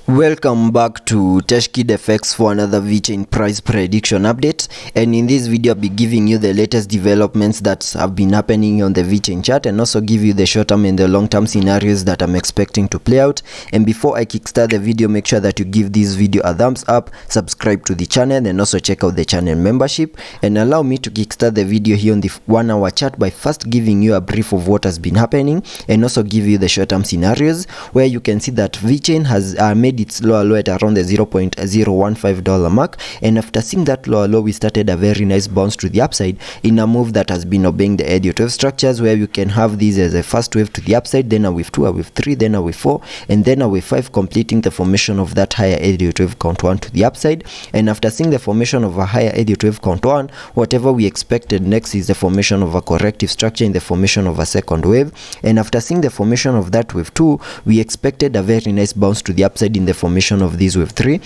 Welcome back to Teshkid FX for another Vechain price prediction update, and in this video I'll be giving you the latest developments that have been happening on the Vechain chart and also give you the short-term and the long-term scenarios that I'm expecting to play out. And before I kickstart the video, make sure that you give this video a thumbs up, subscribe to the channel, and also check out the channel membership. And allow me to kickstart the video here on the 1 hour chart by first giving you a brief of what has been happening and also give you the short-term scenarios, where you can see that Vechain has made its lower low at around the $0.015 mark, and after seeing that lower low, we started a very nice bounce to the upside in a move that has been obeying the Elliot wave structures, where you can have these as a first wave to the upside, then a wave 2, a wave 3, then a wave 4, and then a wave 5, completing the formation of that higher Elliot wave count 1 to the upside. And after seeing the formation of a higher Elliot wave count 1, whatever we expected next is the formation of a corrective structure in the formation of a second wave. And after seeing the formation of that wave 2, we expected a very nice bounce to the upside in the formation of this wave 3,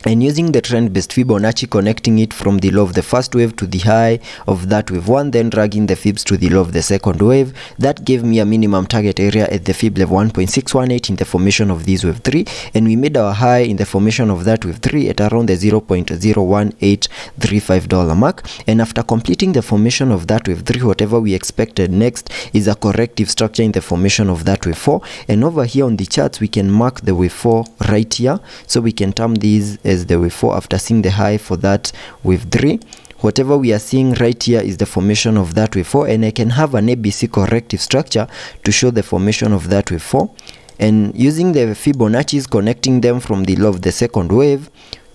and using the trend based Fibonacci, connecting it from the low of the first wave to the high of that wave 1, then dragging the fibs to the low of the second wave. That gave me a minimum target area at the fib level 1.618 in the formation of this wave 3, and we made our high in the formation of that wave 3 at around the $0.01835 mark. And after completing the formation of that wave 3, whatever we expected next is a corrective structure in the formation of that wave 4. And over here on the charts, we can mark the wave 4 right here, so we can term these as the wave 4 after seeing the high for that wave 3. Whatever we are seeing right here is the formation of that wave 4, and I can have an ABC corrective structure to show the formation of that wave 4, and using the Fibonacci's, connecting them from the low of the second wave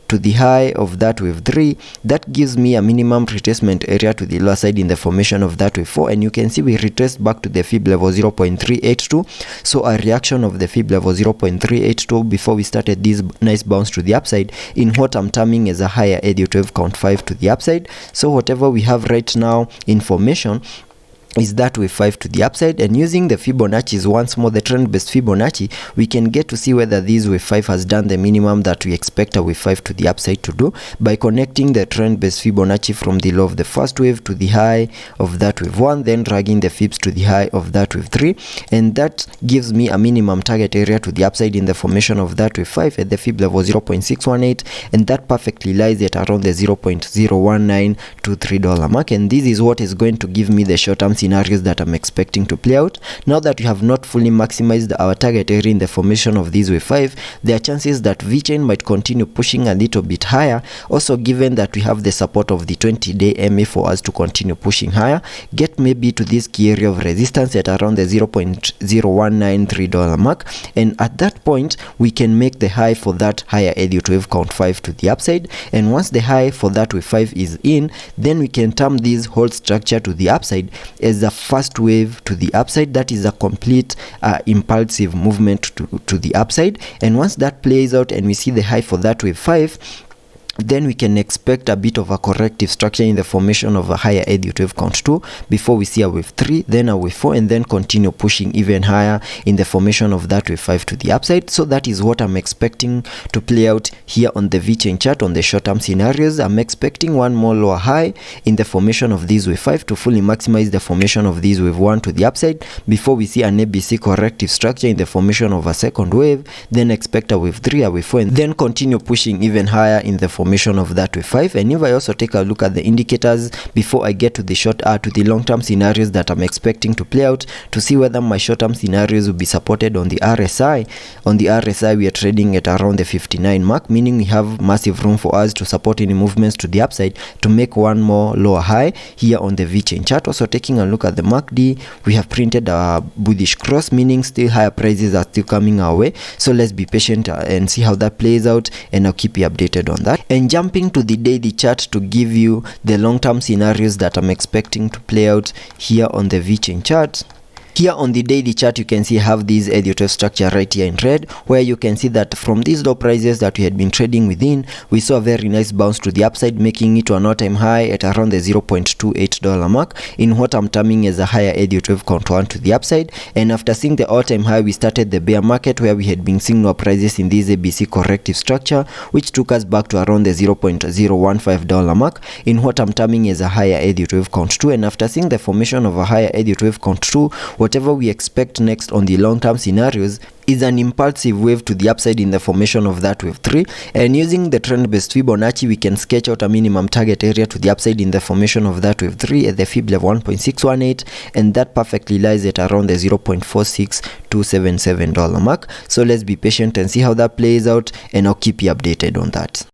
to the high of that wave 3, that gives me a minimum retracement area to the lower side in the formation of that wave 4. And you can see we retraced back to the fib level 0.382, so a reaction of the fib level 0.382 before we started this nice bounce to the upside in what I'm terming as a higher Elliot wave count 5 to the upside. So whatever we have right now in formation is that wave 5 to the upside, and using the Fibonacci's once more, the trend based Fibonacci, we can get to see whether this wave 5 has done the minimum that we expect a wave 5 to the upside to do by connecting the trend based Fibonacci from the low of the first wave to the high of that wave 1, then dragging the fibs to the high of that wave 3, and that gives me a minimum target area to the upside in the formation of that wave 5 at the fib level 0.618, and that perfectly lies at around the $0.01923 mark. And this is what is going to give me the short-term scenarios that I'm expecting to play out. Now that we have not fully maximized our target area in the formation of this wave 5, there are chances that Vechain might continue pushing a little bit higher, also given that we have the support of the 20-day MA for us to continue pushing higher, get maybe to this key area of resistance at around the $0.0193 mark, and at that point we can make the high for that higher Elliot wave count 5 to the upside. And once the high for that wave 5 is in, then we can term this whole structure to the upside as a first wave to the upside. That is a complete impulsive movement to the upside, and once that plays out and we see the high for that wave 5, then we can expect a bit of a corrective structure in the formation of a higher Elliot wave count 2 before we see a wave 3, then a wave 4, and then continue pushing even higher in the formation of that wave 5 to the upside. So that is what I'm expecting to play out here on the Vechain chart on the short-term scenarios. I'm expecting one more lower high in the formation of this wave 5 to fully maximize the formation of this wave 1 to the upside before we see an ABC corrective structure in the formation of a second wave, then expect a wave 3, a wave 4, and then continue pushing even higher in the formation of that wave 5. And if I also take a look at the indicators before I get to the long-term scenarios that I'm expecting to play out, to see whether my short-term scenarios will be supported on the RSI. On the RSI, we are trading at around the 59 mark, meaning we have massive room for us to support any movements to the upside to make one more lower high here on the Vechain chart. Also taking a look at the MACD, we have printed a bullish cross, meaning still higher prices are still coming our way. So let's be patient and see how that plays out, and I'll keep you updated on that. And jumping to the daily chart to give you the long-term scenarios that I'm expecting to play out here on the Vechain chart. Here on the daily chart, you can see I have this Elliot wave structure right here in red, where you can see that from these low prices that we had been trading within, we saw a very nice bounce to the upside, making it to an all-time high at around the $0.28 mark in what I'm terming as a higher Elliot wave count 1 to the upside. And after seeing the all-time high, we started the bear market, where we had been seeing low prices in this ABC corrective structure, which took us back to around the $0.015 mark in what I'm terming as a higher Elliot wave count 2. And after seeing the formation of a higher Elliot wave count 2, whatever we expect next on the long-term scenarios is an impulsive wave to the upside in the formation of that wave 3, and using the trend-based Fibonacci we can sketch out a minimum target area to the upside in the formation of that wave 3 at the Fib level 1.618, and that perfectly lies at around the $0.46277 mark. So let's be patient and see how that plays out, and I'll keep you updated on that.